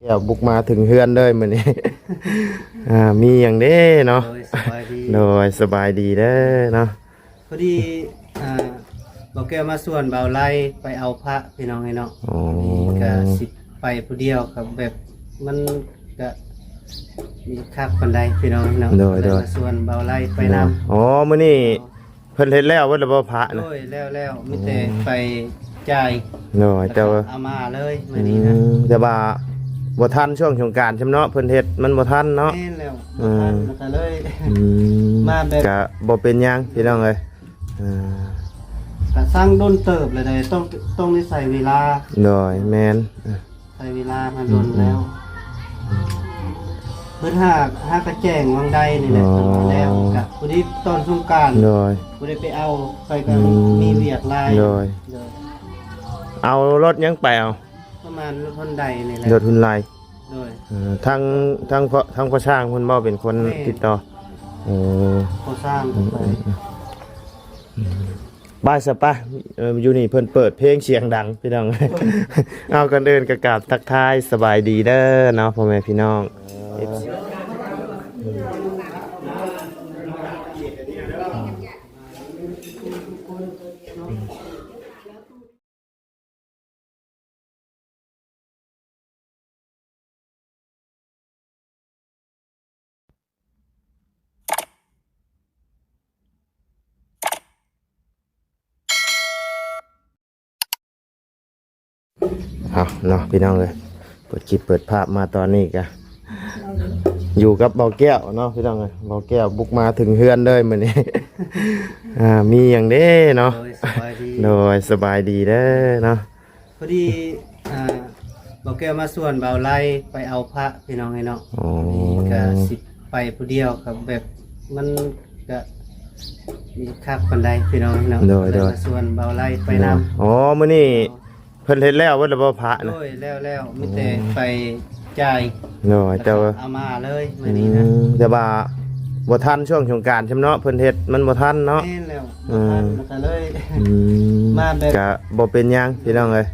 เดี๋ยวบุกมาถึงเฮือนเลยมื้อนี้ มีอย่างเด้เนาะโดยสบายดีเด้อเนาะพอดีบอกแก้วมาส่วนเบาไล่ไปเอาพระพี่น้องให้เนาะก็สิไปผู้เดียวครับแบบมันก็มีคักปันไดพี่น้องเนาะโดยส่วนเบาไล่ไปนำมื้อนี้เพิ่นเฮ็ดแล้วว่าบ่พระนะโดยแล้วมีแต่ไปจ่ายโดยแต่ว่าเอามาเลยมื้อนี้นะแต่ว่าบ่ทันช่วงสงกรานต์ใช่มั้ยเนาะเพิ่นเฮ็ดมันบ่ทันเนาะแม่นแล้วบ่ทันก็เลยมาแบบก็บ่เป็นหยังพี่น้องเอ้ยก็สร้างด้นเติบเลยได้ต้องได้ใส่เวลาโดยแม่นใส่เวลามาดนแล้วเพิ่นหากระแจ้งวังใดนี่แหละแล้วก็ผู้ที่ตอนสงกรานต์โดยผู้ได้ไปเอาไปก็มีเวียกลายโดยเอารถยังไปเอาประมาณรถฮอนไดนี่แหละรถหุ่นลายโดยทั้งพ่อช่างเพิ่นบ่เป็นคนติดต่อเขาสร้างไปบ้านสปะอยู่นี่เพิ่นเปิดเพลงเสียงดังพี่น้อง เอากันเดินกระกาบทักทายสบายดีเด้อเนาะพ่อแม่พี่น้องเอาเนาะพี่น้องเลยเปิดคลิปเปิดภาพมาตอนนี้กันอยู่กับเบาแก้วเนาะพี่น้องเลยเบาแก้วบุกมาถึงเฮือนเลยมื้อนี้ มีอย่างเด้เนาะโดยสบายดีเด้อเนาะพอดีบอกแก้วมาส่วนเบาไล่ไปเอาพระพี่น้องให้เนาะก็สิไปผู้เดียวครับแบบมันก็มีคักปันไดพี่น้องเนาะโดยส่วนเบาไล่ไปนำมื้อนี้เพิ่นเฮ็ดแล้วว่าบ่พระนะโดยแล้วมีแต่ไปจ่ายโดยแต่ว่าเอามาเลยมื้อนี้นะแต่ว่าบ่ทันช่วงสงกรานต์ใช่มั้ยเนาะเพิ่นเฮ็ดมันบ่ทันเนาะแม่นแล้วบ่ทันก็เลยมาแบบก็บ่เป็นหยังพี่น้องเอ้ย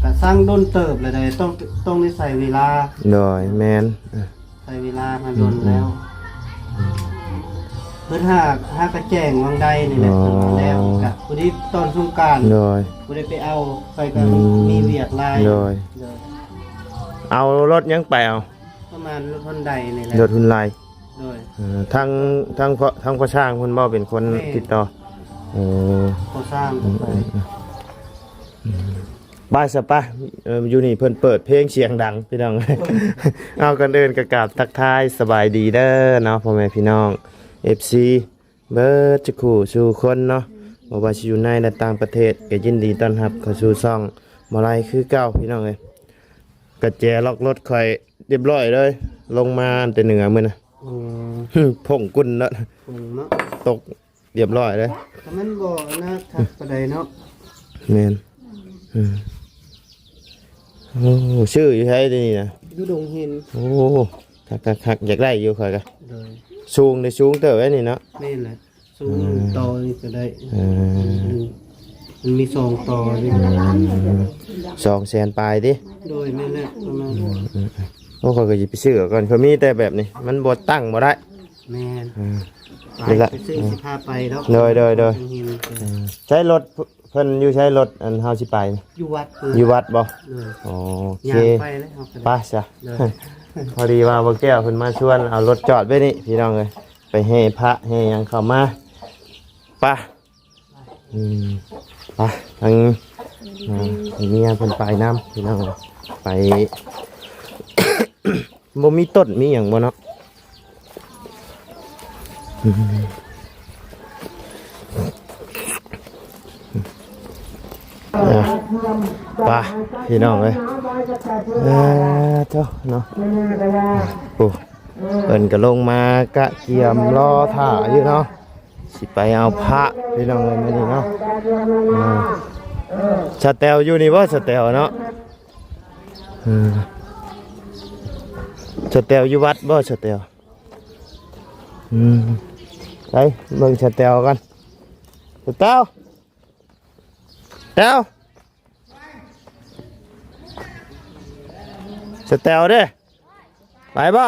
ก็สร้างด้นเติบเลยได้ต้องได้ใส่เวลาโดยแม่นใส่เวลามาดนแล้วเพิ่นหากระแจ้งวังใดนี่แหละแล้วก็ผู้ที่ตอนสงกรานต์ผู้ได้ไปเอาไปก็มีเวียกลายโดยเอารถยังไปเอาประมาณรถฮอนไดนี่แหละรถหุ่นลายโดยทั้งพ่อช่างเพิ่นบ่เป็นคนติดต่อเขาสร้างไปบ้านสปะอยู่นี่เพิ่นเปิดเพลงเสียงดังพี่น้อง เอากันเดินกระกาบทักทายสบายดีเด้อเนาะพ่อแม่พี่น้อง FC เบิร์ดจะคู่สู่คนเนาะบ่ว่าสิอยู่ในและต่างประเทศก็ยินดีต้อนรับเข้าสู่ช่องบ่ไรคือเก่าพี่น้องเอ้ยกระแจล็อกรถค่อยเรียบร้อยเลยลงมาแต่เหนือมื้อน่ะพงกุ่นเนาะตกเรียบร้อยเลยแต่มันบ่นะคักปานใดเนาะแม่นโอ้ชื่ออยู่ไสนี่นะอยู่ดงเห็นโอ้คักอยากได้อยู่ค่อยก็สูงได้สูงเติบไว้นี่เนาะแม่นแหละสูงต่อนี่ก็ได้มันมี2ต่อดิ200,000ปลายดิโดยแม่นแหละประมาณโอ้ข้อยก็สิไปซื้อก่อนเขามีแต่แบบนี้มันบ่ตั้งบ่ได้แม่นนี่ละไปซื้อสิพาไปแล้วโดยใช้รถเพิ่นอยู่ใช้รถอันเฮาสิไปอยู่วัดบ่โอเคไปจ้ะพอดีว่าบ่แก้วเพิ่นมาชวนเอารถจอดไว้นี่พี่น้องเอ้ยไปให้พระให้หยังเข้ามาไปไปทางเมียเพิ่นไปน้ำพี่น้องไปบ่มีต้นมีหยังบ่เนาะไปพี่น้องเลยเจ้าเนาะโอ้เพิ่นก็ลงมากะเกียมรอท่าอยู่เนาะสิไปเอาพระพี่น้องเลยมื้อนี้เนาะสแตลอยู่นี่บ่สแตลเนาะสแตลอยู่วัดบ่สแตลไปเบิ่งสแตลกันสแตล สแตลเด้ไปบ่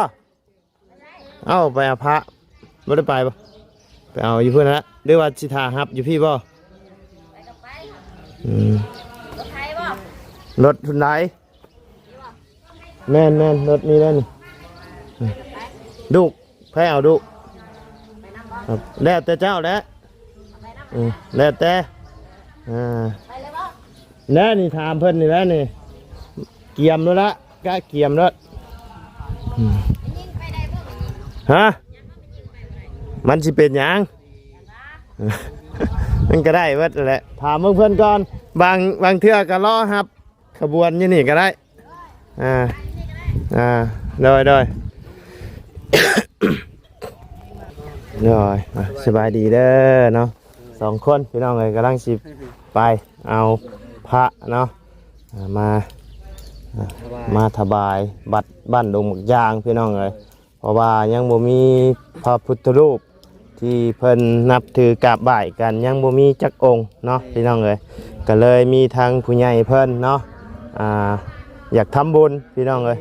เอ้าไปเอาพระบ่ได้ไปบ่ไปเอาอยู่เพิ่นละหรือว่าสิท่ารับอยู่พี่บ่อืมรถทุนไหนแม่นรถมีแล้วนี่ดุแพ้เอาดุครับแล้วแต่เจ้าแล้วแล้วแต่แล้วนี่ถามเพิ่นนี่แล้วนี่เกียมแล้วละกะเกียมแล้วฮะมันสิเป็นหยังมันก็ได้เบิดแหละถามเพื่อนก่อนบางเทื่อก็ล้อครับขบวนอยี่นี่ก็ได้โดยโดยสบายดีเด้อเนาะ2 คนพี่น้องเลยกำลังสิไปเอาพระเนาะมาถบายบัดบ้านดงหมึกยางพี่น้องเลยเพราะว่ายังบ่มีพระพุทธรูปที่เพิ่นนับถือกราบไหว้กันยังบ่มีจักองค์เนาะพี่น้องเลยก็เลยมีทางผู้ใหญ่เพิ่นเนาะอยากทำบุญพี่น้องเลย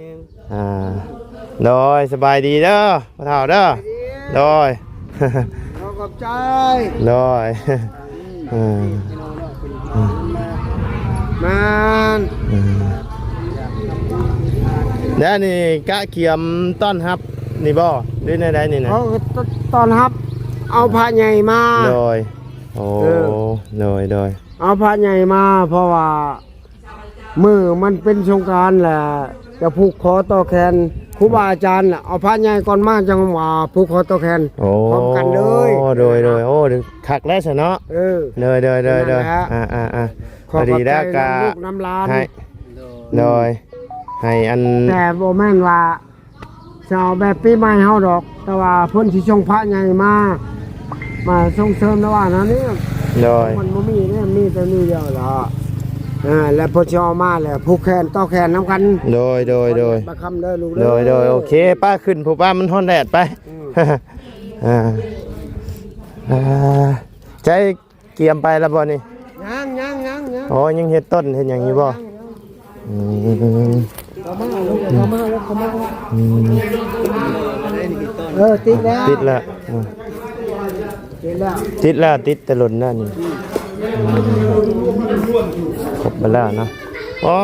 โดยสบายดีเด้อพ่อเฒ่าเด้อโดยขอบใจโดยมันแล้วนี่กะเกียมต้อนรับนี่บ่ด้วยในใดนี่นะตอนรับเอาพระใหญ่มาโดยโอ้โดยเอาพระใหญ่มาเพราะว่ามือมันเป็นสงกรานต์แหละจะผูกคอต่อแขนครูบาอาจารย์เอาพระใหญ่ก่อนมาจังว่าผูกคอต่อแขนพร้อมกันเลยโดยโอ้คักแล้วซะเนาะโดยพอดีแล้วกะลูกน้ำลานโดยให้อันแต่บ่แม่นว่าชาวแบบปีใหม่เฮาดอกแต่ว่าเพิ่นสิส่งพระใหญ่มาส่งเสริมแล้วว่านั้นนี่มันบ่มีเนี่ยมีแต่นี่เดียวล่ะแล้วพอชอมาแล้วผูกแขนต่อแขนน้ำกันโดยประคำเด้อลูกโดยโอเคป้าขึ้นผู้ป้ามันฮ้อนแดดไปใจเกียมไปแล้วบ่นี่ยังอ๋อยังเฮ็ดต้นเฮ็ดหยังอยู่บ่ติดแล้วติดแต่หล่นนั่นนี่ครบไปแล้วเนาะอ๋อ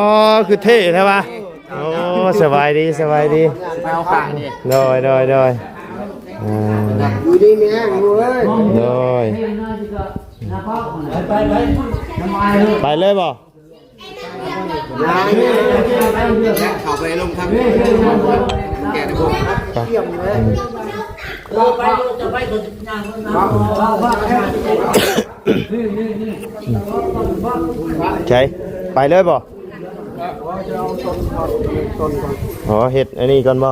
คือเท่ใช่ป่ะโอ้สบายดีไปเอาขานี่โดยอยู่ดีมีแห้งอยู่เลยไปเลยบ่เข้าไปลงทางแก่ในพวกเยี่ยมเลยใช่ไปเลยบ่อ๋อเห็ดอันนี้ก่อนบ่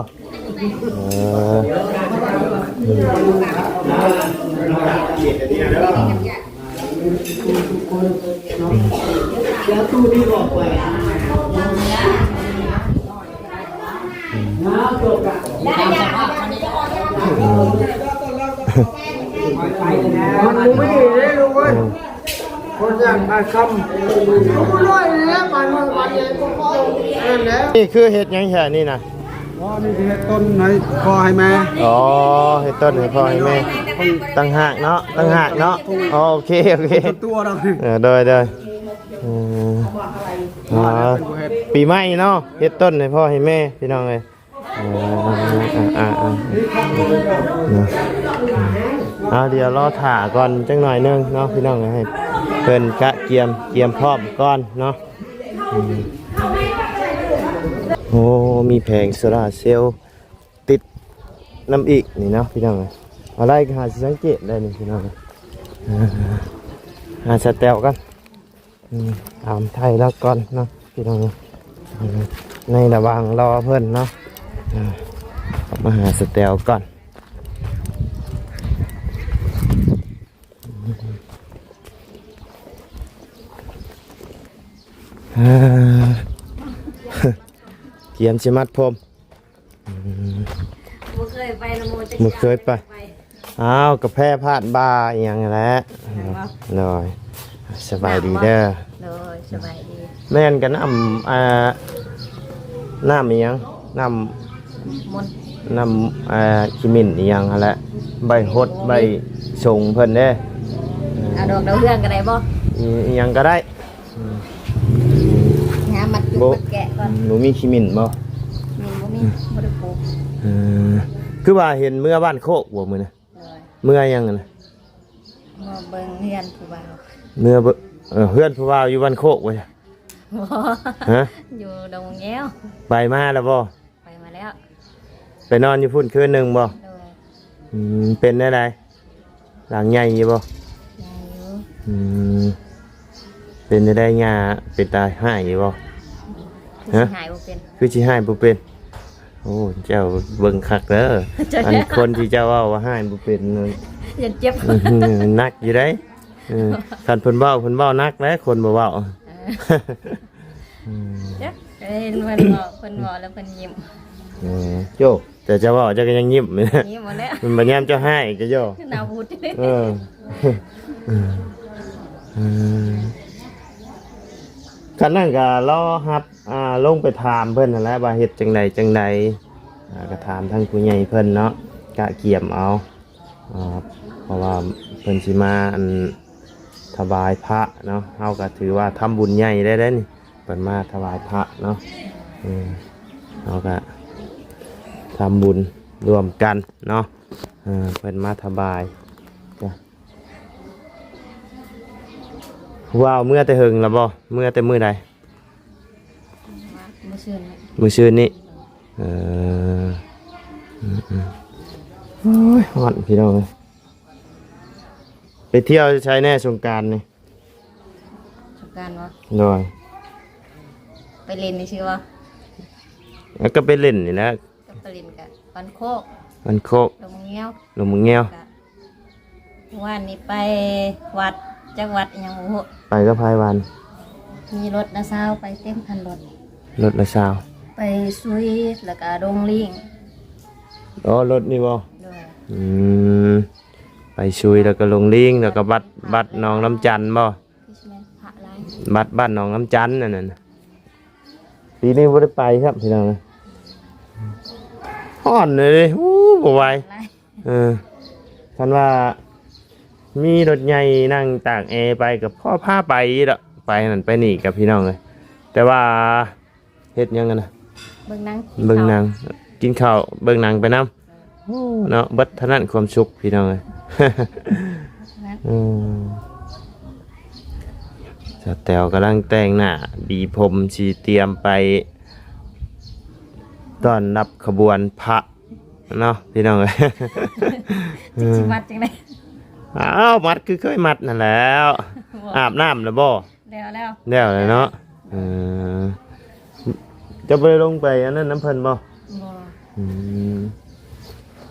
มันไม่ดีเลยลูกเว้ยคนอย่างบางคำรู้ร้อยแล้วบางเย็นก็พอแล้ว นี่คือเห็ดยังแค่นี่นะนี่คือเห็ดต้นให้พ่อให้แม่อ๋อเห็ดต้นให้พ่อให้แม่ตั้งหากเนาะโอเคตัวเราโดยปีใหม่เนาะเห็ดต้นให้พ่อให้แม่พี่น้องเลยเดี๋ยวรอถ่าก่อนจังหน่อยนึงเนาะพี่น้องให้เพิ่นกะเกียมพร้อมก่อนเนาะโอ้มีแผงโซลาร์เซลล์ติดน้ำอีกนี่เนาะพี่น้องอะไรก็หาสังเกตได้นี่พี่น้องหาสแตลกันตามไทยแล้วก่อนเนาะพี่น้องในระหว่างรอเพิ่นเนาะมาหาสแตลก่อนเกียมชิมัดพรมมึงเคยไปอ้าวกระแพร่พาดบ่าอย่างนี้แหละหน่อยสบายดีเด้อแม่นกันน้ำอีหยัง น้ มนต์ ำน้ำขี้มิ้นอีหยังหั่นแหละใบหดใบชงเพิ่นเด้ เอาดอกดาวเรืองก็ได้บ่ อีหยังก็ได้ หามัดจุกมัดแกะก่อน หนูมีขี้มิ้นบ่ มีบ่มีบ่ได้ปลูก เออคือว่าเห็นเมื่อบ้านโคกบ่มื้อน่ะ เลย เมื่อยังน่ะ มาเบิ่งเฮียนผู้บ่าว เมื่อเฮือนผู้ว่าอยู่บ้านโคกบ่จ้ะ บ่ ฮะ อยู่ดงแง้ว ไปมาแล้วบ่ ไปมาแล้ว ไปนอนอยู่พุ่นคืนหนึงบ่ เลย เป็นได้ไดหลังใหญ่อยู่บ่ ยังอยู่ อืมเป็นได้หญ้าเป็นตาหายอยู่บ่ คือสิหายบ่เป็น คือสิหายบ่เป็นโอ้เจ้าเบิ่งคักเด้ออันคนที่เจ้าเว้าว่าหายบ่เป็นนั่น อย่าเจ็บ นักอยู่ได้คันเพิ่นเว้านักแล้วคนบ่เว้า เจ็บเอ้ยเพิ่นบอกแล้วเพิ่นยิ้ม โจแต่เจ้าเว้าเจ้าก็ยังยิ้มอยู่นะ ยิ้มหมดแล้ว มันบ่ยามเจ้าให้ก็โย หน้าบูดเลย เออคันนั้นก็รอรับลงไปถามเพิ่นนั่นแหละว่าเฮ็ดจังใดก็ถามทางผู้ใหญ่เพิ่นเนาะกะเกี่ยมเอาเพราะว่าเพิ่นสิมาอันถวายพระเนาะเฮาก็ถือว่าทำบุญใหญ่ได้เด้นี่เพิ่นมาถวายพระเนาะเฮาก็ทำบุญรวมกันเนาะเพิ่นมาถวายจ้ะว้าวเมื่อแต่หึงแล้วบ่เมื่อแต่มื้อใด มื้อซื่น มื้อชื่นนี้โอ้ยฮอดพี่น้องเอ้ยไปเที่ยวใช้แน่สงกรานต์นี่ สงกรานต์บ่ โดย ไปเล่นนี่ชื่อว่า แล้วก็ไปเล่นนี่แหละ กับไปเล่นกับปันโคก มันโคก ดงแง้ว ลงมึงแง้ว วันนี้ไปวัดจังหวัดอิหยังบ่ฮู้ ไปก็พายวัน มีรถนะซาวไปเต็มคันรถ รถละชาว ไปซุยแล้วก็ดงลิง อ๋อรถนี่บ่ ด้วย มไปชุยแล้วก็ลงลิงแล้วก็บัดหนองน้ำจันทน์บ่ พี่ชิแมนพระลาย บัดบ้านหนองน้ำจันทน์นั่นน่ะปีนี้บ่ได้ไปครับพี่น้องฮ้อนเลยฮู้บ่ไหว ลาย ท่านว่ามีรถใหญ่นั่งตากแอร์ไปกับพ่อพาไปดอกไปนั่นไปนี่กับพี่น้องเลยแต่ว่าเฮ็ดหยังกันนะ เบิ่งหนัง เบิ่งหนังกินข้าวเบิ่งหนังไปนำโอ้เนาะเบิดเท่านั้นความสุขพี่น้องเลย นั้น สแตวกำลังแต่งหน้าบีผมสีเตรียมไปต้อนรับขบวนพระเนาะพี่น้องเลย จิกสิมัดจังได๋ อ้าวมัดคือเคยมัดนั่นแหล้วอาบน้ำแล้วบ่ แล้วแล้ว แล้วเลยเนาะจะไปลงไปอันนั้นน้ำเพิ่นบ่ บ่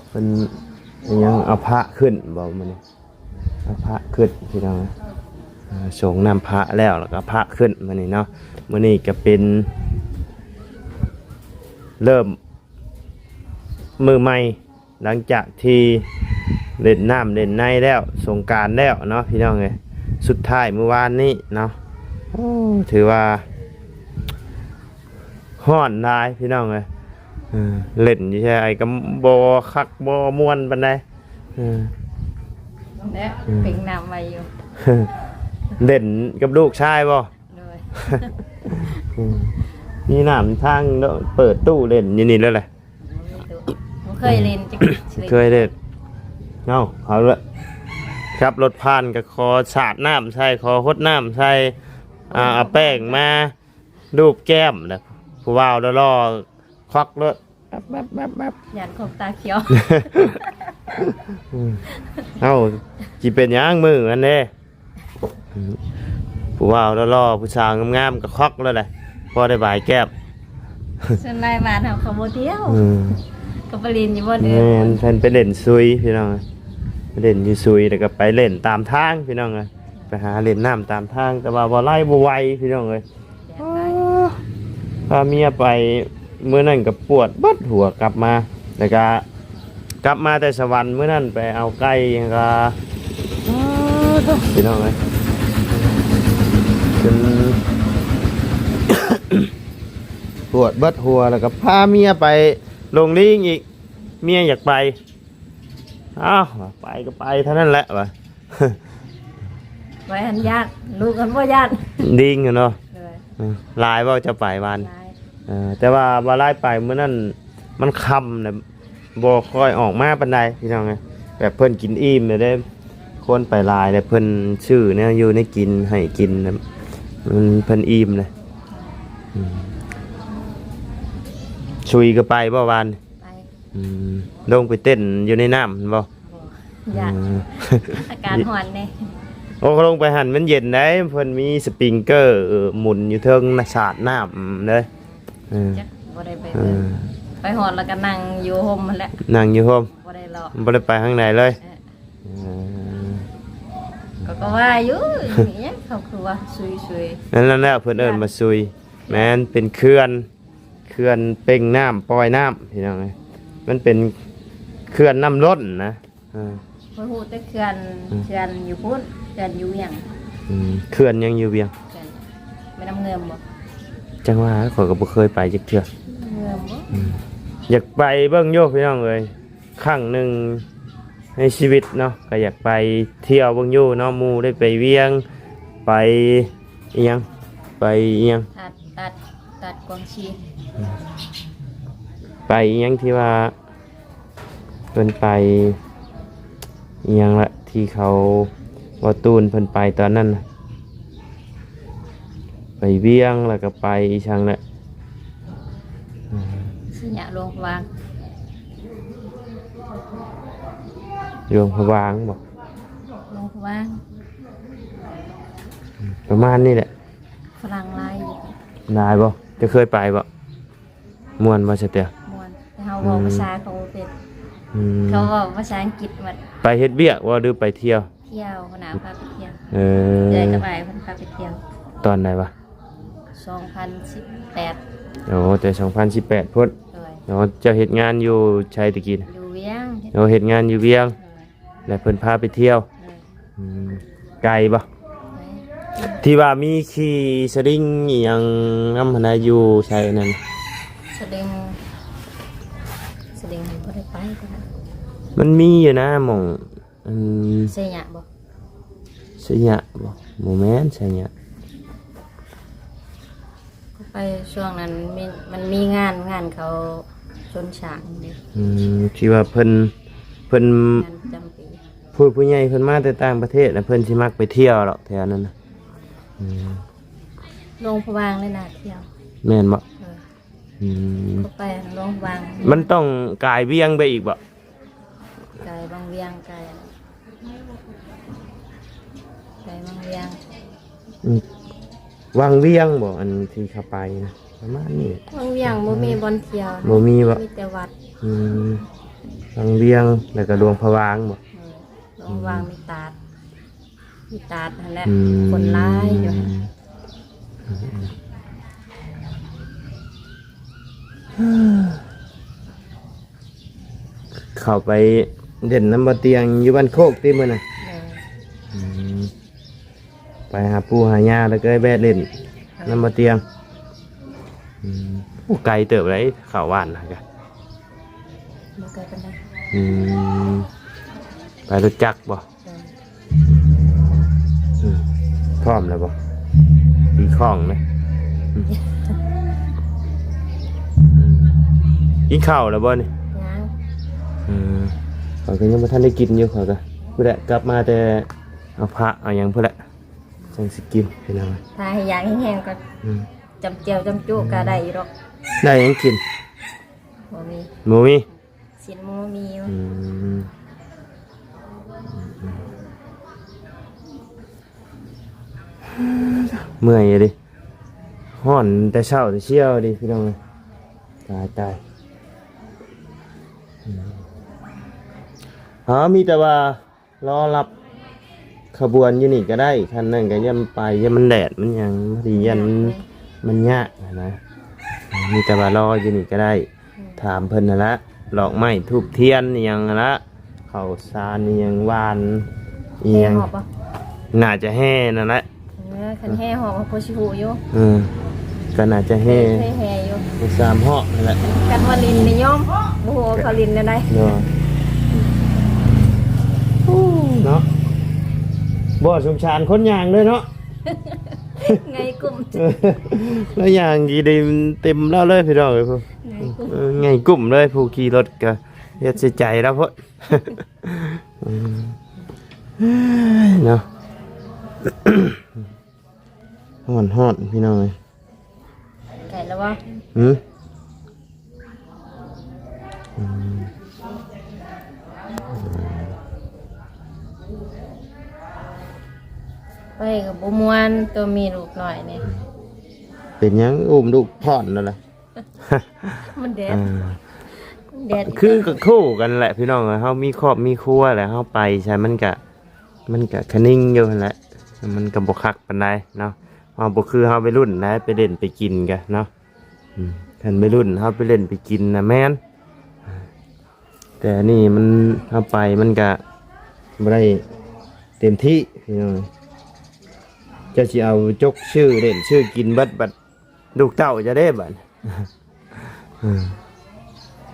เพิ่นยังเอาพระขึ้นบ่มันนี่เอาพระขึ้นพี่น้องส่งน้ำพระแล้วก็พระขึ้นมันนี่เนาะมื้อนี้ก็เป็นเริ่มมือใหม่หลังจากที่เล่นน้ำเล่นในแล้วสงกรานต์แล้วเนาะพี่น้องเอ้ยสุดท้ายเมื่อวานนี้เนาะโอ้ถือว่าฮ้อนหลายพี่น้องเอ้ยเล่นอยู่ใช่ไอ้ก็บ่คักบ่ม่วนปานใด แล้วเพ่งน้ำไว้อยู่ เล่นกับลูกชายบ่ ด้วย มีน้ำทางเนาะเปิดตู้เล่นอยู่นี่แล้วแหละ บ่เคยเล่นจัง เคยเล่นเอ้าเอาละครับรถผ่านก็ขอสาดน้ำใส่ขอฮดน้ำใส่เอาแป้งมารูปแก้มนะผู้ว่าวแล้วรอควักรถแบบ ยันขอบตาเขียว เอ้าจีเป็นหยังมืออันเด้ผู้ว่าวแล้วรอผู้สาวงามๆก็ควักแล้วแหละพอได้บายแก้ม ส่วนนายบ้านเฮาเขาบ่เที่ยวก็ไปเล่นอยู่บ่เด้ แม่นเพิ่นไปเล่นซุยพี่น้องไปเล่นอยู่ซุยแล้วก็ไปเล่นตามทางพี่น้องเลยไปหาเล่นน้ำตามทางแต่ว่าบ่ไล่บ่ไหวพี่น้องเลยพาเมียไปมื้อนั้นก็ปวดเบิดหัวกลับมาแล้วก็กลับมาแต่สวรรค์มื้อนั้นไปเอาไก่ก็พี่น้องเลยจน ปวดเบิดหัวแล้วก็พาเมียไปลงลิงอีกเมียอยากไปอ้าวไปก็ไปเท่านั้นแหละวะ ไว้หันญาติลูกกันบ่ญาติ ลิงอยู่เนาะ เลย ลายว่าจะไปวัน ลาย แต่ว่าบาไล่ไปเมื่อนั้นมันคำนะบอคอยออกมาปันไดพี่น้องไงแบบเพิ่นกินอิ่มเลยได้คนไปลายเลยเพิ่นชื่อเนี่ยอยู่ในกินให้กินนะมันเพิ่นอิ่มเลยชุยก็ไปบ่วาน ไป ลงไปเต้นอยู่ในน้ำบ่ บ่ญาติอากาศร้อนเนี่ย โอ้เขาลงไปหันมันเย็นได้เพิ่นมีสปริงเกอร์หมุนอยู่เทิงสาดน้ำเลย จักบ่ได้ไปเบิ่งไปหอดแล้วก็นั่งอยู่ห่มมันแหละ นั่งอยู่ห้อง บ่ได้รอ บ่ได้ไปข้างในเลย ก็ว่าอยู่เนี่ยเขาคือว่าซุย นั่นแหละเพิ่นเอิ้นมาซุยแม้นเป็นเขื่อนเป่งน้ำปล่อยน้ำพี่น้องเอ้ยมันเป็นเขื่อนน้ำล้นนะๆบ่ฮู้แต่เขื่อนอยู่พุ่นเขื่อนอยู่หยัง เขื่อนยังอยู่เวียง เขื่อนแม่น้ำเงิมบ่ จังว่าข้อยก็บ่เคยไปจักเทื่อ เงิมบ่ อยากไปเบิ่งโยพี่น้องเอ้ยครั้งหนึงในชีวิตเนาะก็อยากไปเที่ยวเบิ่งอยู่เนาะหมู่ได้ไปเวียงไปอีหยังไปอีหยัง ตัดกวางชี ไปอีหยังที่ว่าเพิ่นไปอีหยังละที่เขาว่าตูนเพิ่นไปตอนนั้นน่ะไปเวียงแล้วก็ไปอีช่างแหละ สิหยะลงวาง โยมพะวางบอก ลงวาง ประมาณนี้แหละ ฝรั่งลายอยู่ ได้บ่จะเคยไปบ่ม่วนบ่ซะเตีย ม่วนแต่เฮาบอกภาษาเขาบ่เป็น เขาบอกภาษาอังกฤษหมด ไปเฮ็ดเวียกว่าหรือไปเที่ยว เที่ยวคนหนาวพาไปเที่ยว เอ เดือน อ กระบายเพิ่นพาไปเที่ยว ตอนไหนวะ 2018 โอ้แต่2018พุ่น เลย เนาะเจะเฮ็ดงานอยู่ชัยตะกี้ อยู่เวียง เนาะเฮ็ดงานอยู่เวียง แล้วเพิ่นพาไปเที่ยว เลย ไกลบ่ที่ว่ามีขี่สลิงอีหยังนำหั่นน่ะอยู่ชัยนั่น แสดงบ่ได้ไปก็ได้ มันมีอยู่นะหม่องเสยหยะบ่ สยะบ่บ่แม่นสยะ ก็ไปช่วงนั้นมันมีงานเขาชนฉากนี่ ที่ว่าเพิ่น งานประจำปี ผู้ใหญ่เพิ่นมาแต่ต่างประเทศนะเพิ่นสิมักไปเที่ยวหรอกแถวนั้นนะ ลงพะวางเลยนะเที่ยว แม่นบ่ ก็ไปลงพะวาง มันต้องกายเวียงไปอีกบ่ ไก่บางเวียงไก่บางเวียง วังเวียงบ่อันที่เข้าไปนะประมาณนี้ บางเวียงบ่มีบอนเที่ยว บ่มีบ่ มีแต่วัด วังเวียงแล้วก็หลวงพะวางบ่ ลงพะวางมีตาดนั่นแหละคนร้ายอยู่ เข้าไปเด่นน้ำบ่เตียงอยู่บ้านโคกติมื้อน่ะไปหาปู่หาย่าแล้วก็แบดเล่นน้ำบ่เตียงโอ้ไกลเติบเลยเข้าบ้านนะกะ บ่ไกลปานใด ไปรถจักรบ่พร้อมแล้วบ่ตีข้องเลยกินข้าวแล้วบ่นี่ ยัง ข้อยก็ยังบ่ทันได้กินอยู่ข้อยก็พุ่นแหละกลับมาแต่เอาพระเอาหยังพุ่นแหละจังสิกินพี่น้อง ถ้าให้อยากแห้งๆก็จำเจียวจำจุก็ได้อยู่ดอก ได้หยังกิน บ่มี หมูมี สินหมูมีอยู่ เมื่อยอยู่ดิฮ้อนแต่เช้าแต่เชี่ยวดิพี่น้องตายมีแต่ว่ารอรับขบวนอยู่นี่ก็ได้คันนั้นก็ย่ำไปย่ำมันแดดมันหยังพอดียันมันยากนะมีแต่ว่ารออยู่นี่ก็ได้ถามเพิ่นนั่นละหลอกไม้ทูบเทียนนี่หยังนั่นละข้าวสารนี่หยังหวานอีหยัง หอบบ่ น่าจะแห่นั่นแหละ คันแห่หอบก็สิฮู้อยู่ ก็น่าจะ เค เฮ่ ยแห่อยู่ สามห้องนั่นแหละ กันวาลินนิยมโอ้โหเขาลินได้ เนาะเนาะบ่สมชานคนย่างเลยเนาะ ไงกลุ่ม แล้วย่างกี่ได้เต็มแล้วเลยพี่น้องเอ้ยพวก ไงกลุ่ม ไงกลุ่มเลยผู้ขี่รถก็เฮ็ดใจแล้วพุ่นเนาะ ฮ้อนๆพี่น้องเอ้ย ไก่แล้ววะ หืม ไปกับบุมวนตัวมีลูกหน่อยเนี่ย เป็นหยังอุ้มลูกพ่อนนั่นแหละ มันแดด อ่า แดด คือก็คู่กันแหละพี่น้องเอ้ยเฮามีครอบมีครัวแหละเฮาไปใช่มันก็คะนิ่งอยู่นั่นแหละมันก็บ่คักปานใดเนาะเฮาบ่คือเฮาไปรุ่นนะไปเล่นไปกินกันเนาะคันไปรุ่นเฮาไปเล่นไปกินน่ะแม่นแต่นี่มันเฮาไปมันก็บ่ได้เต็มที่พี่น้องจะสิเอาจกชื่อเล่นชื่อกินบัดลูกเต้าจะได้บัด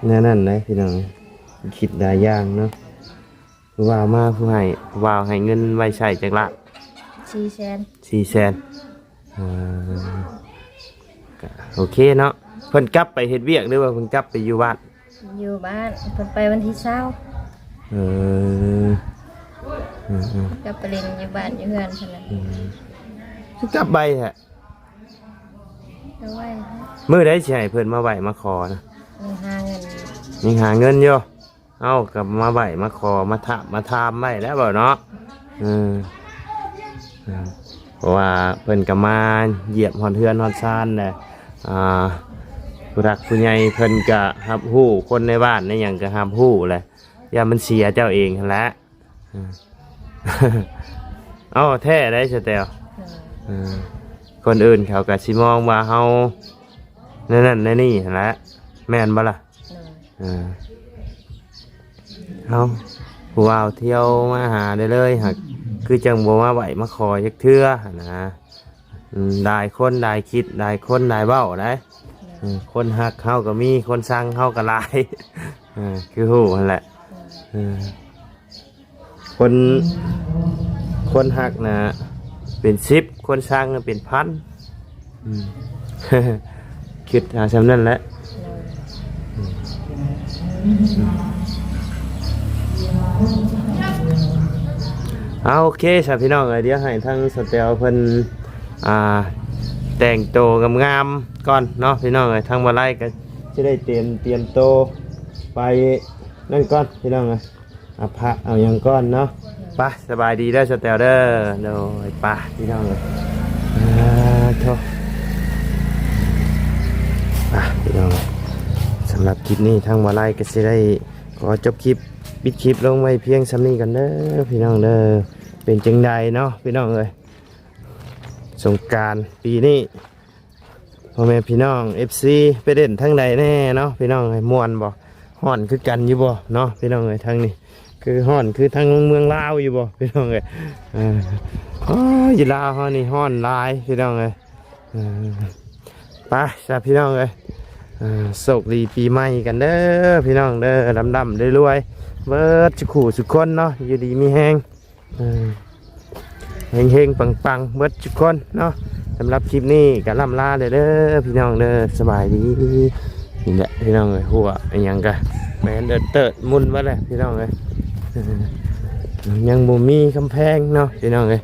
นั่นนะพี่น้องคิดได้ย่างเนาะว่าวมาผู้ให้ว่าวให้เงินไว้ใช้จักละ 400,000 ก็โอเคเนาะเพิ่นกลับไปเฮ็ดเวียกหรือว่าเพิ่นกลับไปอยู่บ้าน อยู่บ้านเพิ่นไปวันที่20 เออ กับไปเล่นอยู่บ้านอยู่เฮือนเท่านั้น กลับไปแท้ เอาไว้ มื้อใดสิให้เพิ่นมาไหว้มาขอนะ มีหาเงิน ยังหาเงินอยู่เอากลับมาไหว้มาขอมาถามไว้แล้วบ่เนาะเพราะว่าเพิ่นก็มาเหยียบฮอดเฮือนฮอดซานแหละผู้รักผู้ใหญ่เพิ่นก็รับรู้คนในบ้านในหยังก็รับรู้แหละอย่ามันเสียเจ้าเองหั่นแหละเอาแท้ได้ซะแตวคนอื่นเขาก็สิมองว่าเฮานั่นนี่หั่นแหละแม่นบ่ล่ะเอาผู้ว่าเที่ยวมาหาได้เลยหากคือจังบ่มาไหวมาขอจักเทื่อนะได้คนได้คิดได้คนได้เบ้าได้คนหักเฮาก็มีคนสั่งเฮาก็หลายคือฮู้นั่นแหละคนหักนะเป็น10คนสั่งเป็น1,000คิดหาซำนั้นแหละเอาโอเคสาวพี่น้องเดี๋ยวให้ทั้งสเตลเพิ่นแต่งโตงามๆก่อนเนาะพี่น้องทั้งวันไล่ก็จะได้เตรียมโตไปนั่นก่อนพี่น้องเอาพระเอาอย่างก้อนเนาะไปสบายดีได้อสเตลเด้อโดยไปพี่น้องเลยโทษพี่น้องสำหรับคลิปนี้ทั้งวันไล่ก็จะได้ขอจบคลิปปิดคลิปลงไว้เพียงสำนี้กันเด้อพี่น้องเด้อเป็นจังใดเนาะพี่น้องเอ้ยสงกรานต์ปีนี้พ่อแม่พี่น้อง FC ไปเด่นทั้งใดแน่เนาะพี่น้องเอ้ยม่วนบ่ฮ้อนคือกันอยู่บ่เนาะพี่น้องเอ้ยทางนี้คือฮ้อนคือทางเมืองลาวอยู่บ่พี่น้องเอ้ยอยู่ลาวเฮานี่ฮ้อนหลายพี่น้องเอ้ยไปจ้ะพี่น้องเอ้ยโชคดีปีใหม่กันเด้อพี่น้องเด้อดำๆรวยๆเบิดสุขุสุขคนเนาะอยู่ดีมีแฮงเฮงๆปังๆเบิดสุขคนเนาะสำหรับคลิปนี้ก็ล่ำลาเด้อพี่น้องเด้อสบายดีนี่แหละพี่น้องเลยหัวอันยังกะแม่นเติร์ดมุนมาเลยพี่น้องเลยยังบ่มีกำแพงเนาะพี่น้องเลย